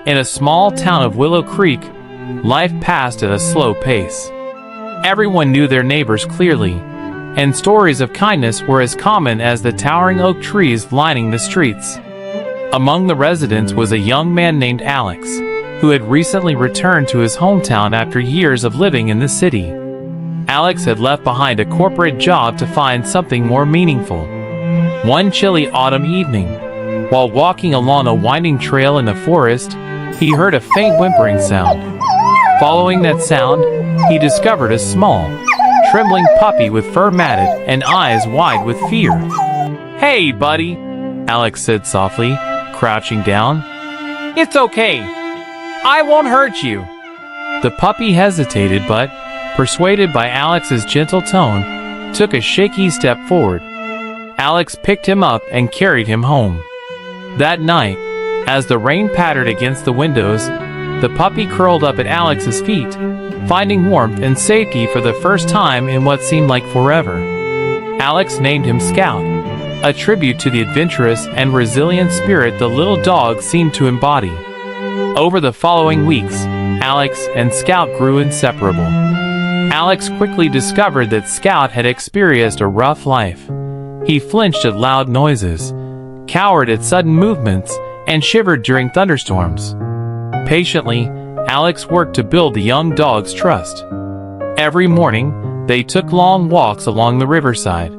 In a small town of Willow Creek, life passed at a slow pace. Everyone knew their neighbors clearly, and stories of kindness were as common as the towering oak trees lining the streets. Among the residents was a young man named Alex, who had recently returned to his hometown after years of living in the city. Alex had left behind a corporate job to find something more meaningful. One chilly autumn evening, while walking along a winding trail in the forest, he heard a faint whimpering sound. Following that sound, he discovered a small, trembling puppy with fur matted and eyes wide with fear. "Hey, buddy," Alex said softly, crouching down. "It's okay. I won't hurt you." The puppy hesitated, but, persuaded by Alex's gentle tone, took a shaky step forward. Alex picked him up and carried him home. That night, as the rain pattered against the windows, the puppy curled up at Alex's feet, finding warmth and safety for the first time in what seemed like forever. Alex named him Scout, a tribute to the adventurous and resilient spirit the little dog seemed to embody. Over the following weeks, Alex and Scout grew inseparable. Alex quickly discovered that Scout had experienced a rough life. He flinched at loud noises, cowered at sudden movements, and shivered during thunderstorms. Patiently, Alex worked to build the young dog's trust. Every morning, they took long walks along the riverside.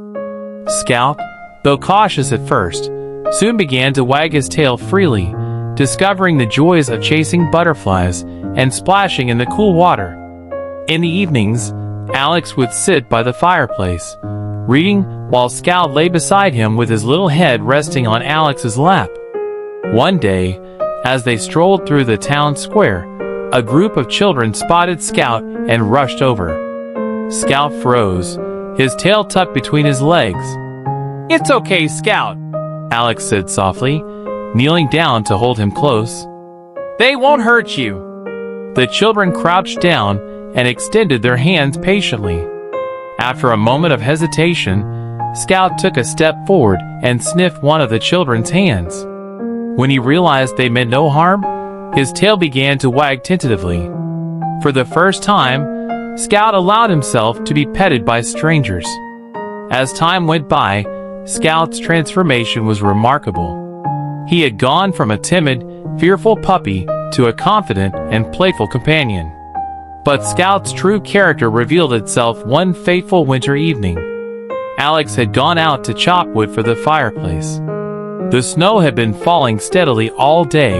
Scout, though cautious at first, soon began to wag his tail freely, discovering the joys of chasing butterflies and splashing in the cool water. In the evenings, Alex would sit by the fireplace, reading while Scout lay beside him with his little head resting on Alex's lap. One day, as they strolled through the town square, a group of children spotted Scout and rushed over. Scout froze, his tail tucked between his legs. "It's okay, Scout," Alex said softly, kneeling down to hold him close. "They won't hurt you." The children crouched down and extended their hands patiently. After a moment of hesitation, Scout took a step forward and sniffed one of the children's hands. When he realized they meant no harm, his tail began to wag tentatively. For the first time, Scout allowed himself to be petted by strangers. As time went by, Scout's transformation was remarkable. He had gone from a timid, fearful puppy to a confident and playful companion. But Scout's true character revealed itself one fateful winter evening. Alex had gone out to chop wood for the fireplace. The snow had been falling steadily all day,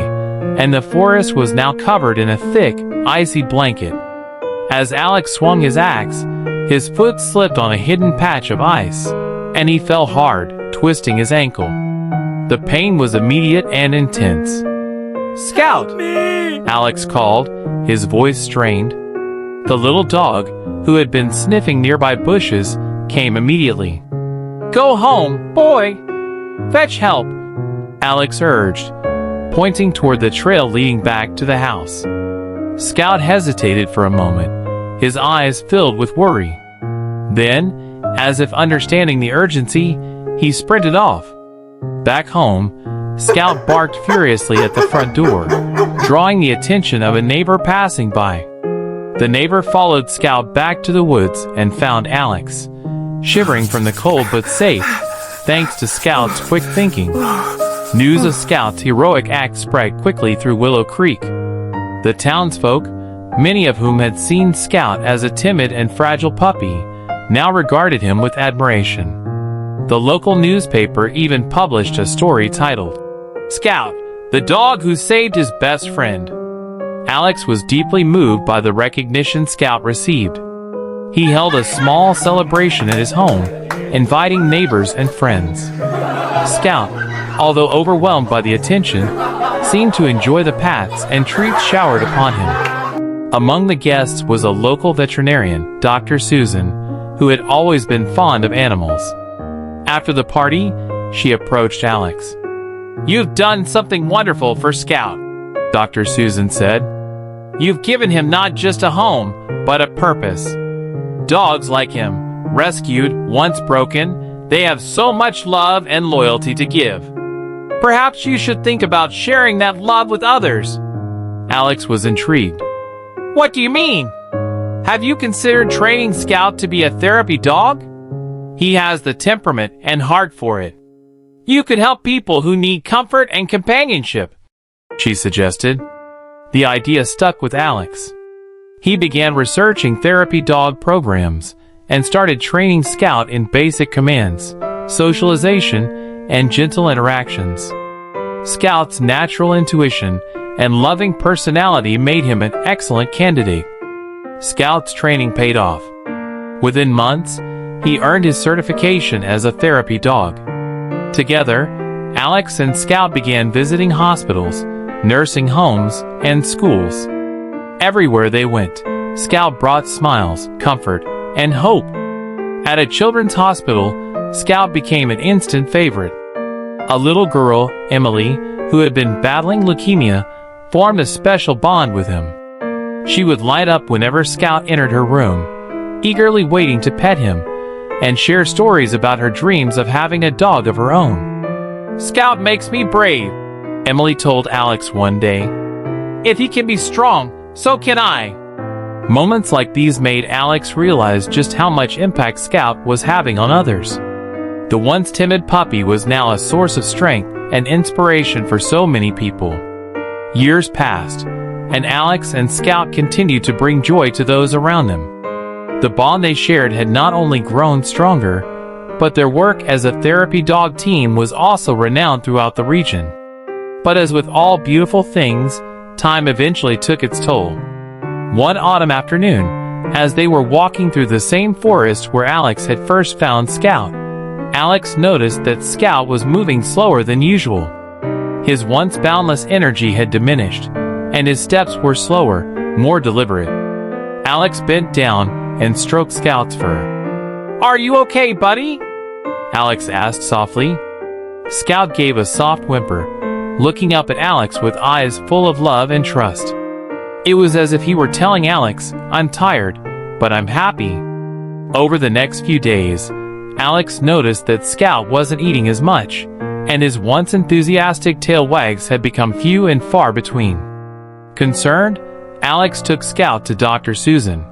and the forest was now covered in a thick, icy blanket. As Alex swung his axe, his foot slipped on a hidden patch of ice, and he fell hard, twisting his ankle. The pain was immediate and intense. "Scout!" Alex called, his voice strained. The little dog, who had been sniffing nearby bushes, came immediately. "Go home, boy! Fetch help!" Alex urged, pointing toward the trail leading back to the house. Scout hesitated for a moment, his eyes filled with worry. Then, as if understanding the urgency, he sprinted off. Back home, Scout barked furiously at the front door, drawing the attention of a neighbor passing by. The neighbor followed Scout back to the woods and found Alex, shivering from the cold but safe, thanks to Scout's quick thinking. News of Scout's heroic act spread quickly through Willow Creek. The townsfolk, many of whom had seen Scout as a timid and fragile puppy, now regarded him with admiration. The local newspaper even published a story titled, "Scout, the dog who saved his best friend." Alex was deeply moved by the recognition Scout received. He held a small celebration at his home, inviting neighbors and friends. Scout, although overwhelmed by the attention, seemed to enjoy the pats and treats showered upon him. Among the guests was a local veterinarian, Dr. Susan, who had always been fond of animals. After the party, she approached Alex. "You've done something wonderful for Scout," Dr. Susan said. "You've given him not just a home, but a purpose. Dogs like him, rescued, once broken, they have so much love and loyalty to give. Perhaps you should think about sharing that love with others." Alex was intrigued. What do you mean? Have you considered training Scout to be a therapy dog? He has the temperament and heart for it. You could help people who need comfort and companionship, she suggested. The idea stuck with Alex. He began researching therapy dog programs and started training Scout in basic commands, socialization, and gentle interactions. Scout's natural intuition and loving personality made him an excellent candidate. Scout's training paid off. Within months, he earned his certification as a therapy dog. Together, Alex and Scout began visiting hospitals, nursing homes, and schools. Everywhere they went, Scout brought smiles, comfort, and hope. At a children's hospital, Scout became an instant favorite. A little girl, Emily, who had been battling leukemia, formed a special bond with him. She would light up whenever Scout entered her room, eagerly waiting to pet him, and share stories about her dreams of having a dog of her own. Scout makes me brave, Emily told Alex one day. If he can be strong, so can I. Moments like these made Alex realize just how much impact Scout was having on others. The once timid puppy was now a source of strength and inspiration for so many people. Years passed, and Alex and Scout continued to bring joy to those around them. The bond they shared had not only grown stronger, but their work as a therapy dog team was also renowned throughout the region. But as with all beautiful things, time eventually took its toll. One autumn afternoon, as they were walking through the same forest where Alex had first found Scout, Alex noticed that Scout was moving slower than usual. His once boundless energy had diminished, and his steps were slower, more deliberate. Alex bent down and stroked Scout's fur. "Are you okay, buddy?" Alex asked softly. Scout gave a soft whimper, looking up at Alex with eyes full of love and trust. It was as if he were telling Alex, "I'm tired, but I'm happy." Over the next few days, Alex noticed that Scout wasn't eating as much, and his once enthusiastic tail wags had become few and far between. Concerned, Alex took Scout to Dr. Susan.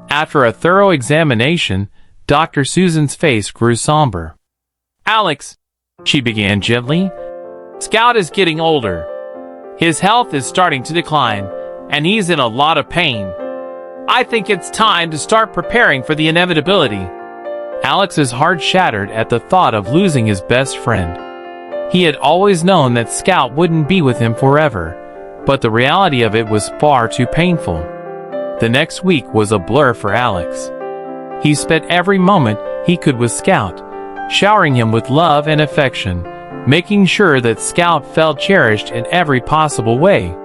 After a thorough examination, Dr. Susan's face grew somber. "Alex," she began gently, "Scout is getting older. His health is starting to decline, and he's in a lot of pain. I think it's time to start preparing for the inevitability." Alex's heart shattered at the thought of losing his best friend. He had always known that Scout wouldn't be with him forever, but the reality of it was far too painful. The next week was a blur for Alex. He spent every moment he could with Scout, showering him with love and affection, making sure that Scout felt cherished in every possible way.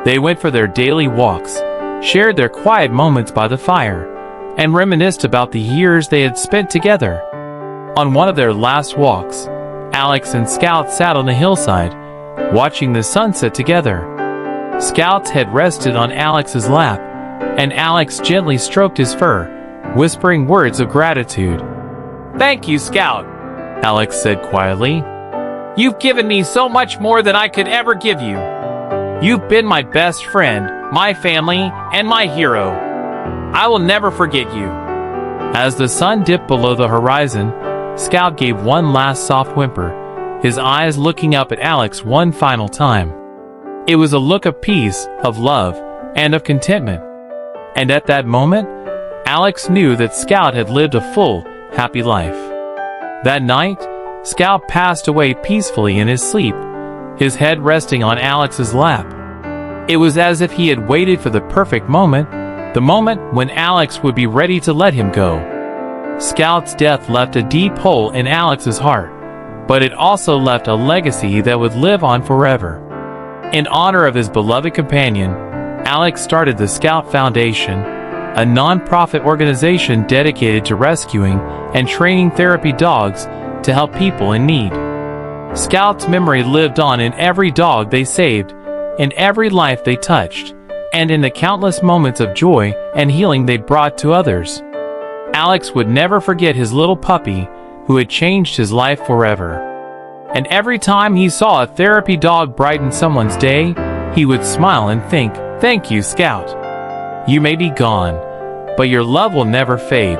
They went for their daily walks, shared their quiet moments by the fire, and reminisced about the years they had spent together. On one of their last walks, Alex and Scout sat on a hillside, watching the sunset together. Scout's head rested on Alex's lap, and Alex gently stroked his fur, whispering words of gratitude. "Thank you, Scout," Alex said quietly. "You've given me so much more than I could ever give you. You've been my best friend, my family, and my hero. I will never forget you." As the sun dipped below the horizon, Scout gave one last soft whimper, his eyes looking up at Alex one final time. It was a look of peace, of love, and of contentment. And at that moment, Alex knew that Scout had lived a full, happy life. That night, Scout passed away peacefully in his sleep, his head resting on Alex's lap. It was as if he had waited for the perfect moment, the moment when Alex would be ready to let him go. Scout's death left a deep hole in Alex's heart, but it also left a legacy that would live on forever. In honor of his beloved companion, Alex started the Scout Foundation, a non-profit organization dedicated to rescuing and training therapy dogs to help people in need. Scout's memory lived on in every dog they saved, in every life they touched, and in the countless moments of joy and healing they brought to others. Alex would never forget his little puppy who had changed his life forever. And every time he saw a therapy dog brighten someone's day, He would smile and think, "Thank you, Scout. You may be gone, but your love will never fade."